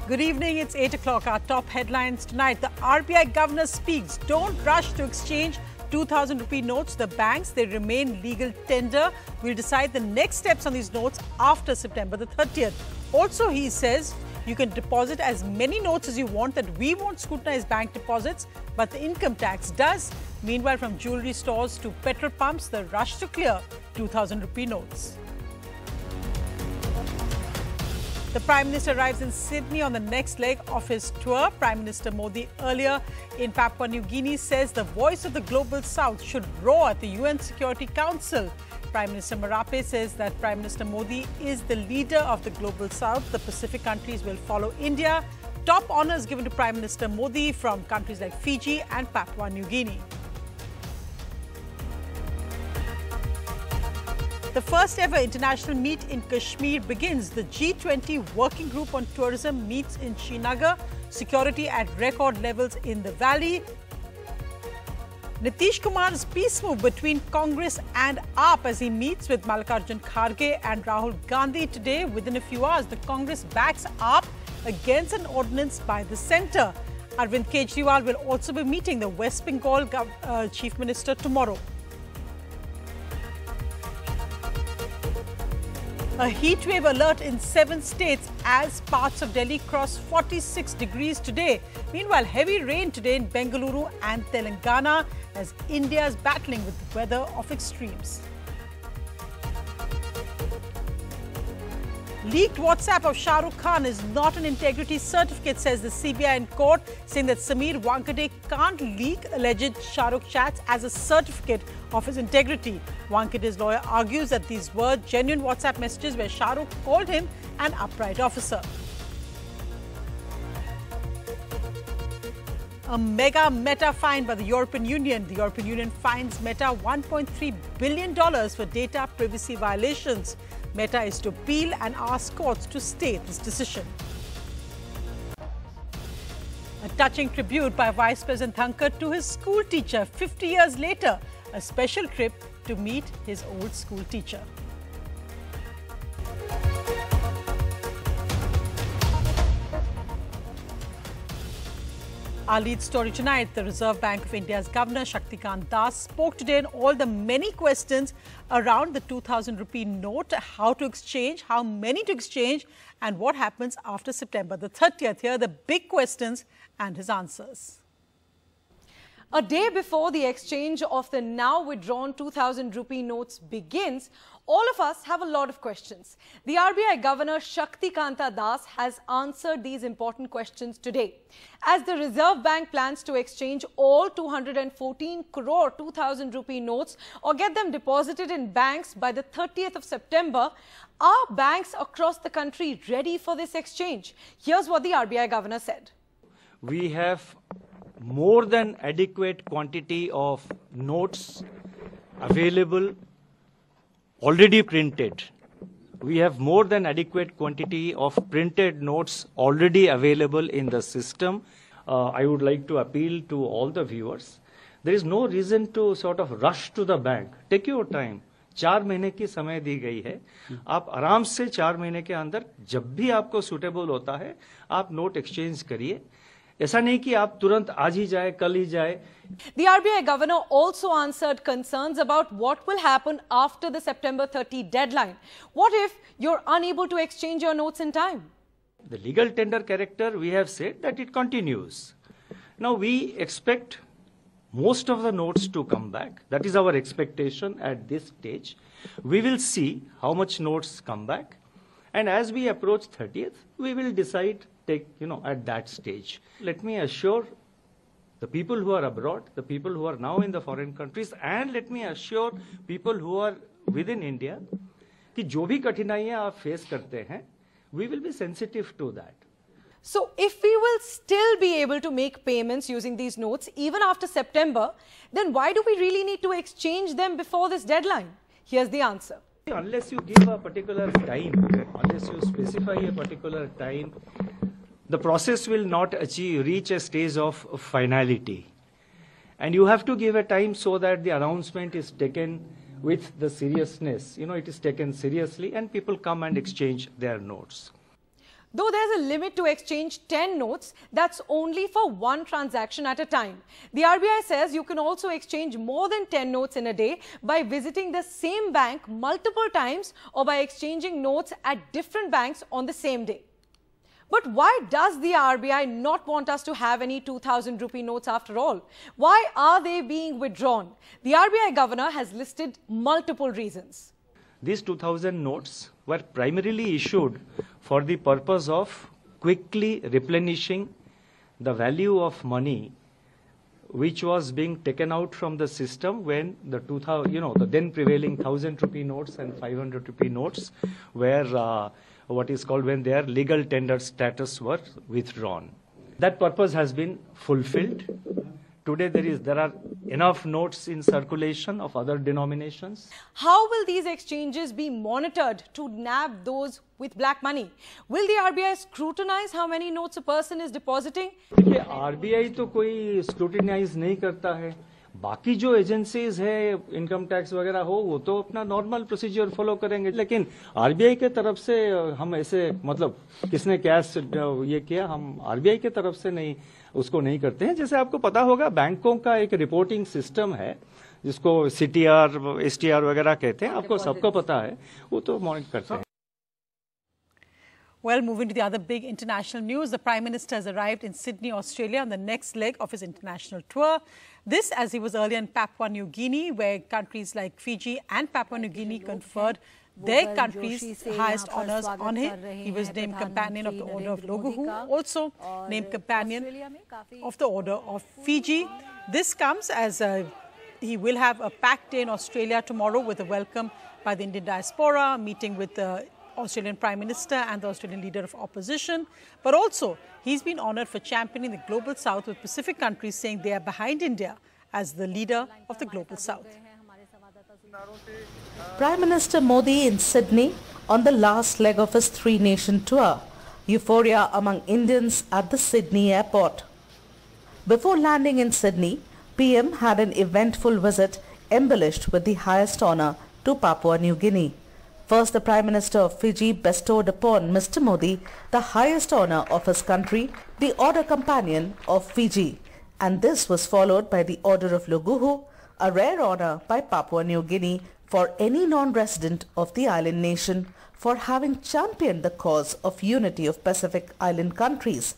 Good evening, it's 8 o'clock. Our top headlines tonight. The RBI governor speaks. Don't rush to exchange 2,000 rupee notes. The banks, they remain legal tender. We'll decide the next steps on these notes after September the 30th. Also, he says you can deposit as many notes as you want, that we won't scrutinize bank deposits, but the income tax does. Meanwhile, from jewelry stores to petrol pumps, the rush to clear 2,000 rupee notes. The Prime Minister arrives in Sydney on the next leg of his tour. Prime Minister Modi earlier in Papua New Guinea says the voice of the Global South should roar at the UN Security Council. Prime Minister Marape says that Prime Minister Modi is the leader of the Global South. The Pacific countries will follow India. Top honours given to Prime Minister Modi from countries like Fiji and Papua New Guinea. The first ever international meet in Kashmir begins. The G20 Working Group on Tourism meets in Srinagar. Security at record levels in the valley. Nitish Kumar's peace move between Congress and AAP as he meets with Mallikarjun Kharge and Rahul Gandhi today. Within a few hours, the Congress backs AAP against an ordinance by the centre. Arvind Kejriwal will also be meeting the West Bengal Chief Minister tomorrow. A heatwave alert in 7 states as parts of Delhi cross 46 degrees today. Meanwhile, heavy rain today in Bengaluru and Telangana as India is battling with the weather of extremes. Leaked WhatsApp of Shahrukh Khan is not an integrity certificate, says the CBI in court, saying that Sameer Wankade can't leak alleged Shahrukh chats as a certificate of his integrity. Wankade's lawyer argues that these were genuine WhatsApp messages where Shahrukh called him an upright officer. A mega Meta fine by the European Union. The European Union fines Meta $1.3 billion for data privacy violations. Meta is to appeal and ask courts to stay this decision. A touching tribute by Vice President Thankar to his school teacher 50 years later. A special trip to meet his old school teacher. Our lead story tonight, the Reserve Bank of India's Governor Shaktikanta spoke today on all the many questions around the 2,000 rupee note, how to exchange, how many to exchange, and what happens after September the 30th. Here are the big questions and his answers. A day before the exchange of the now withdrawn 2,000 rupee notes begins, all of us have a lot of questions. The RBI Governor Shaktikanta Das has answered these important questions today. As the Reserve Bank plans to exchange all 214 crore 2,000 rupee notes or get them deposited in banks by the 30th of September, are banks across the country ready for this exchange? Here's what the RBI Governor said. We have more than adequate quantity of notes available, already printed. We have more than adequate quantity of printed notes already available in the system. I would like to appeal to all the viewers. There is no reason to sort of rush to the bank. Take your time. 4 महीने की समय दी गई है. आप आराम से 4 महीने के अंदर जब भी आपको सुटेबल होता है, आप नोट एक्सचेंज करिए. ऐसा नहीं कि आप तुरंत आज ही जाए, कल ही जाए. The RBI governor also answered concerns about what will happen after the September 30 deadline. What if you're unable to exchange your notes in time? The legal tender character, we have said that it continues. Now we expect most of the notes to come back. That is our expectation at this stage. We will see how much notes come back. And as we approach 30th, we will decide at that stage. Let me assure the people who are abroad, the people who are now in the foreign countries, and let me assure people who are within India, कि जो भी कठिनाइयां आप face करते हैं, we will be sensitive to that. So if we will still be able to make payments using these notes even after September, then why do we really need to exchange them before this deadline? Here's the answer. Unless you give a particular time, unless you specify a particular time, the process will not reach a stage of finality. And you have to give a time so that the announcement is taken with the seriousness. It is taken seriously and people come and exchange their notes. Though there's a limit to exchange 10 notes, that's only for one transaction at a time. The RBI says you can also exchange more than 10 notes in a day by visiting the same bank multiple times or by exchanging notes at different banks on the same day. But why does the RBI not want us to have any 2,000 rupee notes after all? Why are they being withdrawn? The RBI governor has listed multiple reasons. These 2,000 notes were primarily issued for the purpose of quickly replenishing the value of money which was being taken out from the system when the the then prevailing 1,000 rupee notes and 500 rupee notes were what is called when their legal tender status were withdrawn. That purpose has been fulfilled. Today there are enough notes in circulation of other denominations. How will these exchanges be monitored to nab those with black money? Will the RBI scrutinize how many notes a person is depositing? देखिए RBI तो कोई scrutinize नहीं करता है. बाकी जो agencies है income tax वगैरह हो वो तो अपना नॉर्मल प्रोसीजर फॉलो करेंगे, लेकिन आरबीआई के तरफ से हम ऐसे मतलब किसने कैश ये किया हम आरबीआई के तरफ से नहीं उसको नहीं करते हैं. जैसे आपको पता होगा बैंकों का एक रिपोर्टिंग सिस्टम है जिसको सीटीआर एसटीआर वगैरह कहते हैं, आपको सबको पता है, वो तो मॉनिटर करते हैं. Well, moving to the other big international news, the Prime Minister has arrived in Sydney, Australia on the next leg of his international tour. This as he was earlier in Papua New Guinea, where countries like Fiji and Papua New Guinea conferred their country's highest honours on him. He was named Companion of the Order of Loguhu, also named Companion of the Order of Fiji. This comes as he will have a packed day in Australia tomorrow with a welcome by the Indian diaspora, meeting with the Australian Prime Minister and the Australian Leader of Opposition. But also, he's been honoured for championing the Global South with Pacific countries saying they are behind India as the leader of the Global South. Prime Minister Modi in Sydney on the last leg of his three-nation tour. Euphoria among Indians at the Sydney airport. Before landing in Sydney, PM had an eventful visit embellished with the highest honour to Papua New Guinea. First, the Prime Minister of Fiji bestowed upon Mr. Modi the highest honour of his country, the Order Companion of Fiji. And this was followed by the Order of Loguhu, a rare honour by Papua New Guinea for any non-resident of the island nation for having championed the cause of unity of Pacific Island countries.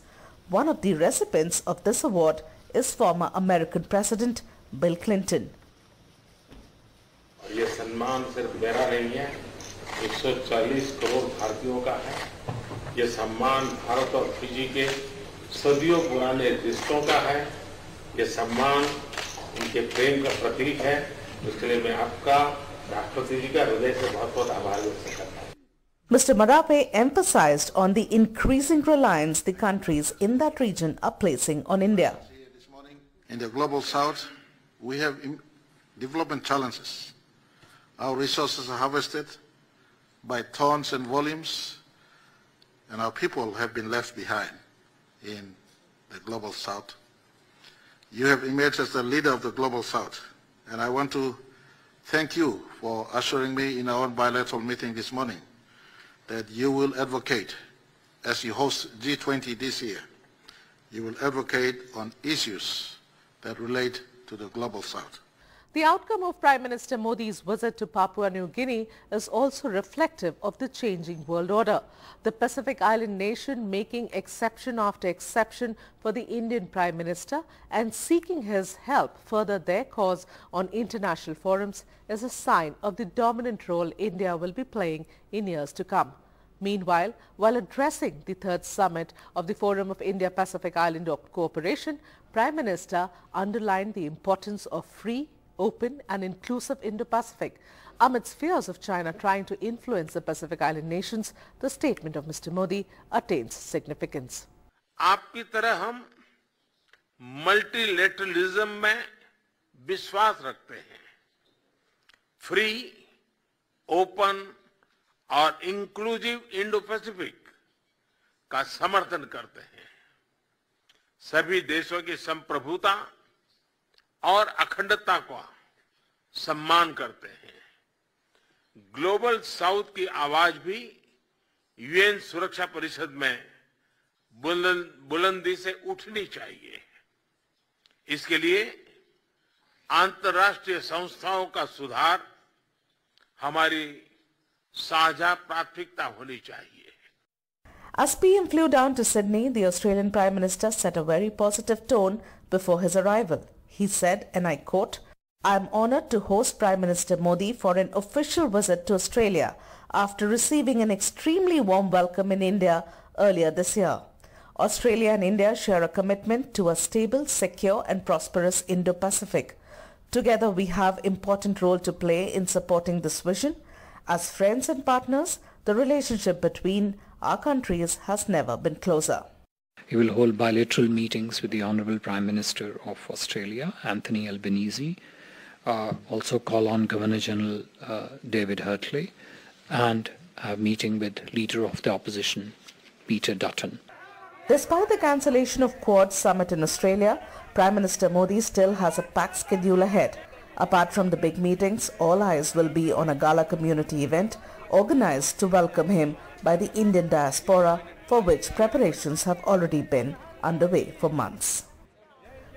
One of the recipients of this award is former American President Bill Clinton. 140 crore भारतीयों का है. ये सम्मान भारत और Fiji के सदियों पुराने रिश्तों का है. ये सम्मान उनके प्रेम का प्रतीक है. इसके लिए मैं आपका राष्ट्रपति जी का हृदय से बहुत-बहुत आभार व्यक्त करता हूं. Mr. Marape emphasized on the increasing reliance the countries in that region are placing on India. In the Global South, we have development challenges. Our resources are harvested by tons and volumes, and our people have been left behind in the Global South. You have emerged as the leader of the Global South, and I want to thank you for assuring me in our bilateral meeting this morning that you will advocate, as you host G20 this year, you will advocate on issues that relate to the Global South. The outcome of Prime Minister Modi's visit to Papua New Guinea is also reflective of the changing world order. The Pacific Island nation making exception after exception for the Indian Prime Minister and seeking his help further their cause on international forums is a sign of the dominant role India will be playing in years to come. Meanwhile, while addressing the third summit of the Forum of India-Pacific Island Cooperation, Prime Minister underlined the importance of free, open and inclusive Indo-Pacific. Amidst fears of China trying to influence the Pacific Island nations, the statement of Mr. Modi attains significance. आपकी तरह हम multilateralism में विश्वास रखते हैं. Free, open और inclusive Indo-Pacific का समर्थन करते हैं. सभी देशों की संप्रभुता और अखंडता का सम्मान करते हैं. ग्लोबल साउथ की आवाज भी यूएन सुरक्षा परिषद में बुलंदी से उठनी चाहिए। इसके लिए अंतर्राष्ट्रीय संस्थाओं का सुधार हमारी साझा प्राथमिकता होनी चाहिए। As PM flew down to Sydney, the Australian Prime Minister set a very positive tone before his arrival. He said, and I quote, "I am honoured to host Prime Minister Modi for an official visit to Australia after receiving an extremely warm welcome in India earlier this year. Australia and India share a commitment to a stable, secure and prosperous Indo-Pacific. Together we have important role to play in supporting this vision. As friends and partners, the relationship between our countries has never been closer." He will hold bilateral meetings with the Honourable Prime Minister of Australia, Anthony Albanese, also call on Governor-General David Hartley, and a meeting with Leader of the Opposition, Peter Dutton. Despite the cancellation of Quad Summit in Australia, Prime Minister Modi still has a packed schedule ahead. Apart from the big meetings, all eyes will be on a gala community event organized to welcome him by the Indian diaspora, for which preparations have already been underway for months.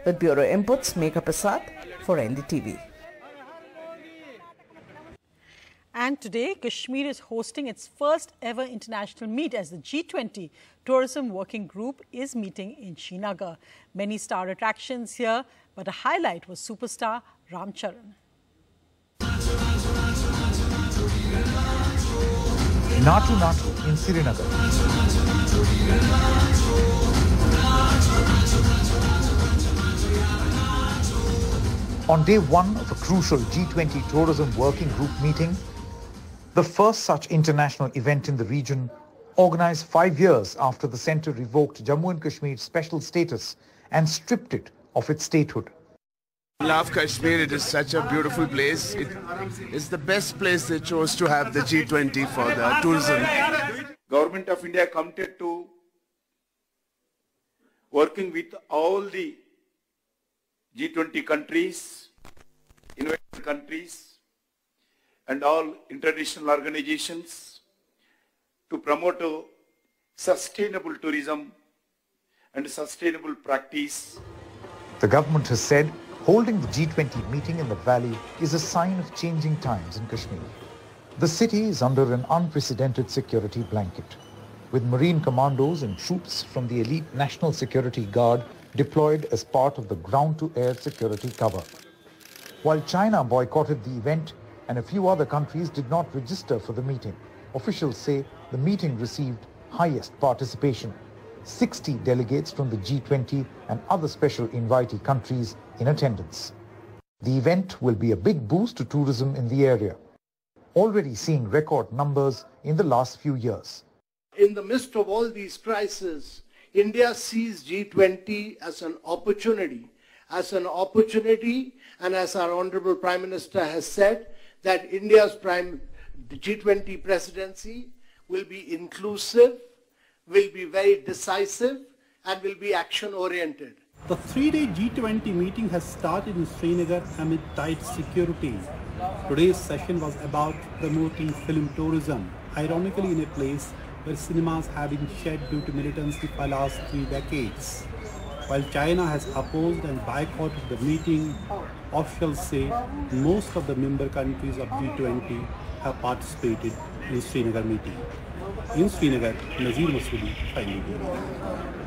With Bureau Inputs, Megha Prasad for NDTV. And today, Kashmir is hosting its first ever international meet as the G20 Tourism Working Group is meeting in Srinagar. Many star attractions here, but a highlight was superstar Ram Charan. Natu Natu in Srinagar. On day one of a crucial G20 Tourism Working Group meeting, the first such international event in the region, organized 5 years after the centre revoked Jammu and Kashmir's special status and stripped it of its statehood. I love Kashmir. It is such a beautiful place. It is the best place they chose to have the G20 for the tourism. Government of India committed to working with all the G20 countries, invited countries, and all international organizations to promote a sustainable tourism and sustainable practice. The government has said holding the G20 meeting in the valley is a sign of changing times in Kashmir. The city is under an unprecedented security blanket, with Marine commandos and troops from the elite National Security Guard deployed as part of the ground-to-air security cover. While China boycotted the event and a few other countries did not register for the meeting, officials say the meeting received highest participation. 60 delegates from the G20 and other special invitee countries in attendance. The event will be a big boost to tourism in the area, already seeing record numbers in the last few years. In the midst of all these crises, India sees G20 as an opportunity, and as our Honorable Prime Minister has said, that India's G20 presidency will be inclusive, will be very decisive, and will be action-oriented. The 3-day G20 meeting has started in Srinagar amid tight security. Today's session was about promoting film tourism, ironically in a place where cinemas have been shed due to militancy for the last 3 decades. While China has opposed and boycotted the meeting, officials say most of the member countries of G20 have participated in Srinagar meeting. In Srinagar, Nazir Masoodi, NDTV.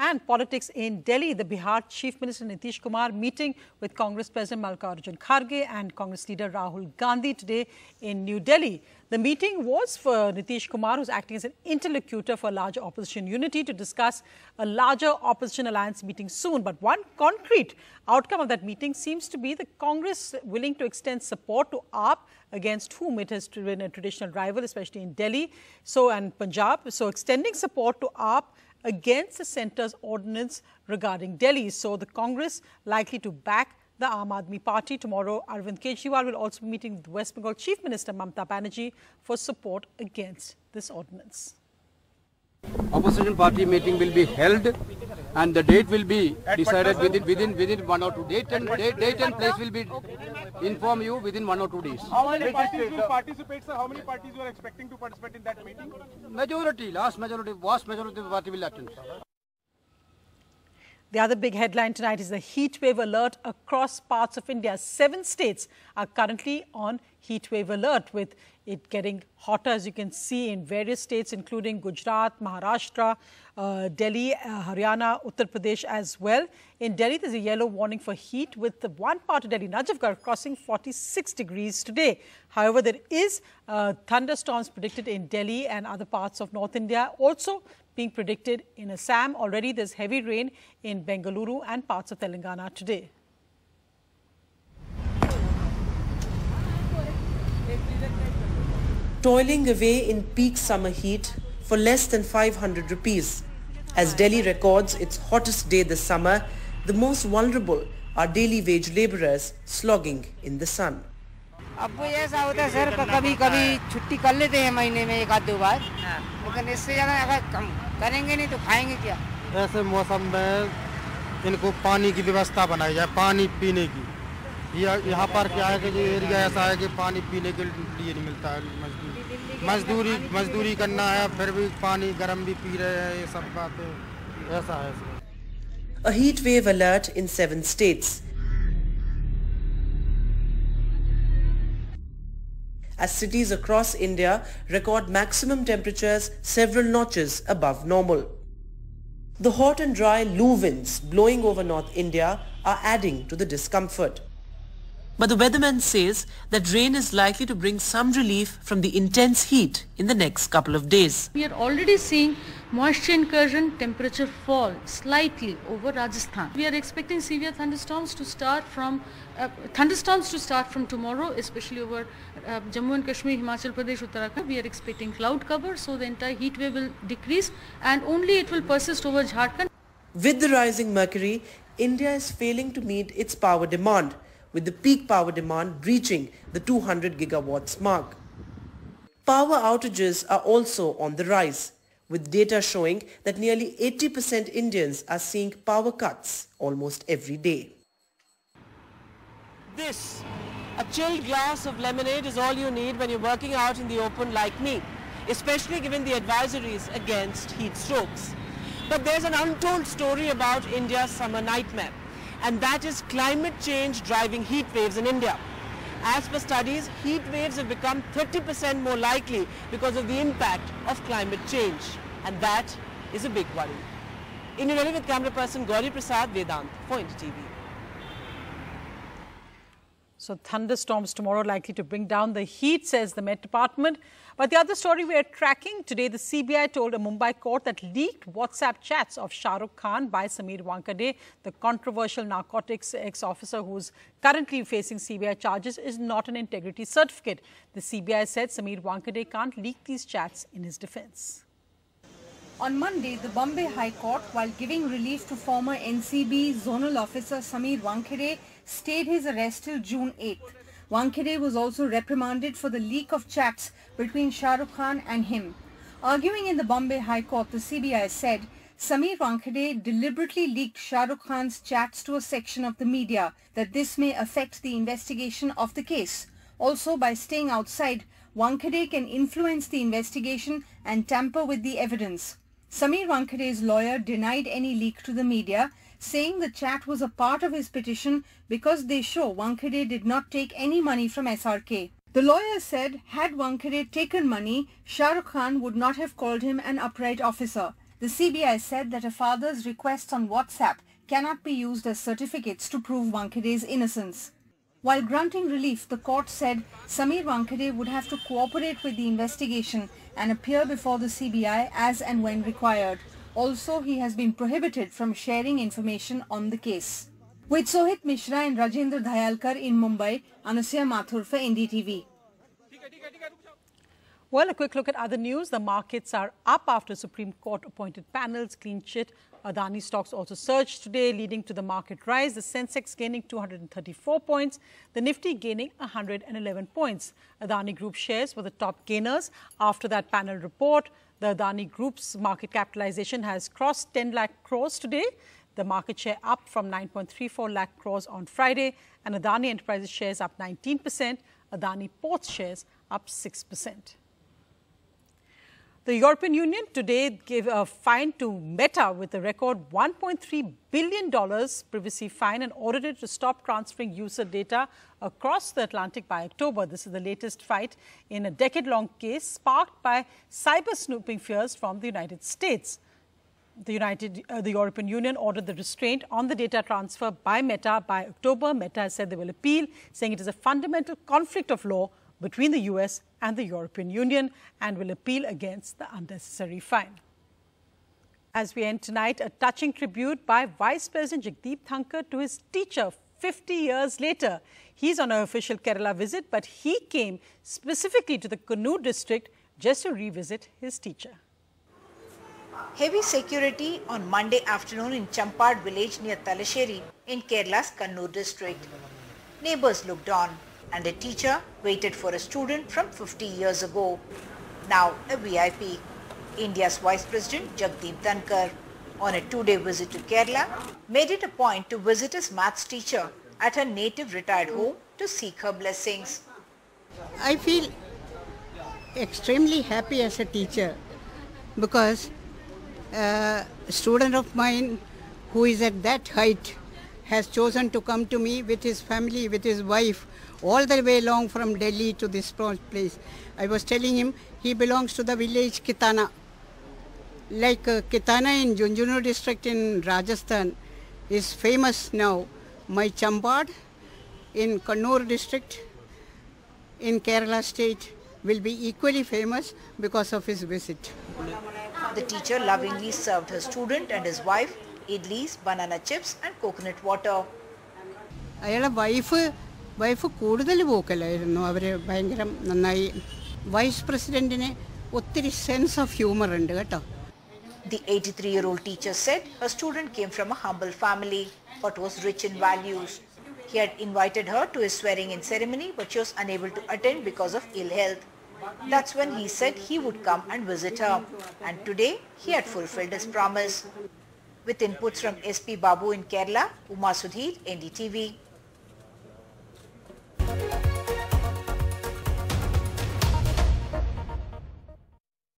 And politics in Delhi, the Bihar Chief Minister Nitish Kumar meeting with Congress President Mallikarjun Kharge and Congress leader Rahul Gandhi today in New Delhi. The meeting was for Nitish Kumar, who's acting as an interlocutor for larger opposition unity, to discuss a larger opposition alliance meeting soon. But one concrete outcome of that meeting seems to be the Congress willing to extend support to AAP, against whom it has been a traditional rival, especially in Delhi and Punjab. So extending support to AAP against the centre's ordinance regarding Delhi. So the Congress likely to back the Aam Aadmi Party. Tomorrow, Arvind Kejriwal will also be meeting with West Bengal Chief Minister Mamata Banerjee for support against this ordinance. Opposition party meeting will be held and the date will be decided within 1 or 2 days. Date and place will be inform you within 1 or 2 days. How many parties will participate, sir? How many parties you are expecting to participate in that meeting? Majority, vast majority of the party will attend. The other big headline tonight is the heat wave alert across parts of India. 7 states are currently on heat wave alert, with it getting hotter, as you can see, in various states, including Gujarat, Maharashtra, Delhi, Haryana, Uttar Pradesh as well. In Delhi, there's a yellow warning for heat, with the one part of Delhi, Najafgarh, crossing 46 degrees today. However, there is thunderstorms predicted in Delhi and other parts of North India. Also being predicted in Assam. Already there's heavy rain in Bengaluru and parts of Telangana today. Toiling away in peak summer heat for less than 500 rupees. As Delhi records its hottest day this summer, the most vulnerable are daily wage labourers slogging in the sun. अब वो ऐसा होता है sir, कभी-कभी छुट्टी कर लेते हैं महीने में 1-2 बार, लेकिन इससे ज़्यादा अगर कम करेंगे नहीं तो खाएंगे क्या? ऐसे मौसम में इनको पानी की व्यवस्था बनाई जाए, पानी पीने की। यहाँ पर क्या है कि जो एरिया ऐसा है कि पानी पीने के लिए नहीं मिलता है, मजदूरी करना है, फिर भी पानी गर्म भी पी रहे हैं, ये सब बातें ऐसा है। A heat wave alert in 7 states. As cities across India record maximum temperatures several notches above normal. The hot and dry loo winds blowing over North India are adding to the discomfort. But the weatherman says that rain is likely to bring some relief from the intense heat in the next couple of days. We are already seeing moisture incursion, temperature fall slightly over Rajasthan. We are expecting severe thunderstorms to start from tomorrow, especially over Jammu and Kashmir, Himachal Pradesh, Uttarakhand. We are expecting cloud cover, so the entire heat wave will decrease and only it will persist over Jharkhand. With the rising mercury, India is failing to meet its power demand, with the peak power demand breaching the 200 gigawatts mark. Power outages are also on the rise, with data showing that nearly 80% Indians are seeing power cuts almost every day. This, a chilled glass of lemonade, is all you need when you're working out in the open like me, especially given the advisories against heat strokes. But there's an untold story about India's summer nightmare, and that is climate change driving heat waves in India. As per studies, heat waves have become 30% more likely because of the impact of climate change, and that is a big worry. In New Delhi with camera person Gauri Prasad, Vedant for NDTV. So thunderstorms tomorrow likely to bring down the heat, says the Met Department. But the other story we are tracking today, the CBI told a Mumbai court that leaked WhatsApp chats of Shahrukh Khan by Sameer Wankhede, the controversial narcotics ex-officer who's currently facing CBI charges, is not an integrity certificate. The CBI said Sameer Wankhede can't leak these chats in his defence. On Monday, the Bombay High Court, while giving relief to former NCB zonal officer Sameer Wankhede, stayed his arrest till June 8th. Wankhede was also reprimanded for the leak of chats between Shahrukh Khan and him. Arguing in the Bombay High Court, the CBI said Sameer Wankhede deliberately leaked Shahrukh Khan's chats to a section of the media, that this may affect the investigation of the case. Also, by staying outside, Wankhede can influence the investigation and tamper with the evidence. Sameer Wankhede's lawyer denied any leak to the media, saying the chat was a part of his petition because they show Wankhede did not take any money from SRK. The lawyer said had Wankhede taken money, Shahrukh Khan would not have called him an upright officer. The CBI said that a father's requests on WhatsApp cannot be used as certificates to prove Wankhede's innocence. While granting relief, the court said Sameer Wankhede would have to cooperate with the investigation and appear before the CBI as and when required. Also, he has been prohibited from sharing information on the case. With Sohit Mishra and Rajendra Dhayalkar in Mumbai, Anusya Mathur for NDTV. Well, a quick look at other news. The markets are up after Supreme Court appointed panels clean chit. Adani stocks also surged today, leading to the market rise. The Sensex gaining 234 points, the Nifty gaining 111 points. Adani Group shares were the top gainers after that panel report. The Adani Group's market capitalization has crossed 10 lakh crores today. The market share up from 9.34 lakh crores on Friday, and Adani Enterprises shares up 19%, Adani Ports shares up 6%. The European Union today gave a fine to Meta with a record $1.3 billion privacy fine and ordered it to stop transferring user data across the Atlantic by October. This is the latest fight in a decade-long case sparked by cyber snooping fears from the United States. The European Union ordered the restraint on the data transfer by Meta by October. Meta has said they will appeal, saying it is a fundamental conflict of law between the US and the European Union and will appeal against the unnecessary fine. As we end tonight, a touching tribute by Vice President Jagdeep Thankar to his teacher 50 years later. He's on an official Kerala visit, but he came specifically to the Kannur district just to revisit his teacher. Heavy security on Monday afternoon in Champad village near Talasheri in Kerala's Kannur district. Neighbours looked on, and a teacher waited for a student from 50 years ago. Now a VIP, India's Vice President Jagdeep Thankar, on a two-day visit to Kerala, made it a point to visit his maths teacher at her native retired home to seek her blessings. I feel extremely happy as a teacher because a student of mine who is at that height has chosen to come to me with his family, with his wife, all the way along from Delhi to this place. I was telling him he belongs to the village Kitana. Like Kitana in Junjunu district in Rajasthan is famous now. My Champad in Kannur district in Kerala state will be equally famous because of his visit. The teacher lovingly served her student and his wife idlis, banana chips and coconut water. Ayala wife കൂടുതൽ വോക്കലായിരുന്നു. അവര് ഭയങ്കരം നന്നായി vice പ്രസിഡന്റിനെ ഒത്തിരി sense of humour ഉണ്ട് കേട്ടോ. The 83-year-old teacher said her student came from a humble family but was rich in values. He had invited her to his swearing-in ceremony but she was unable to attend because of ill health. That's when he said he would come and visit her, and today he had fulfilled his promise. With inputs from SP Babu in Kerala, Uma Sudhir, NDTV.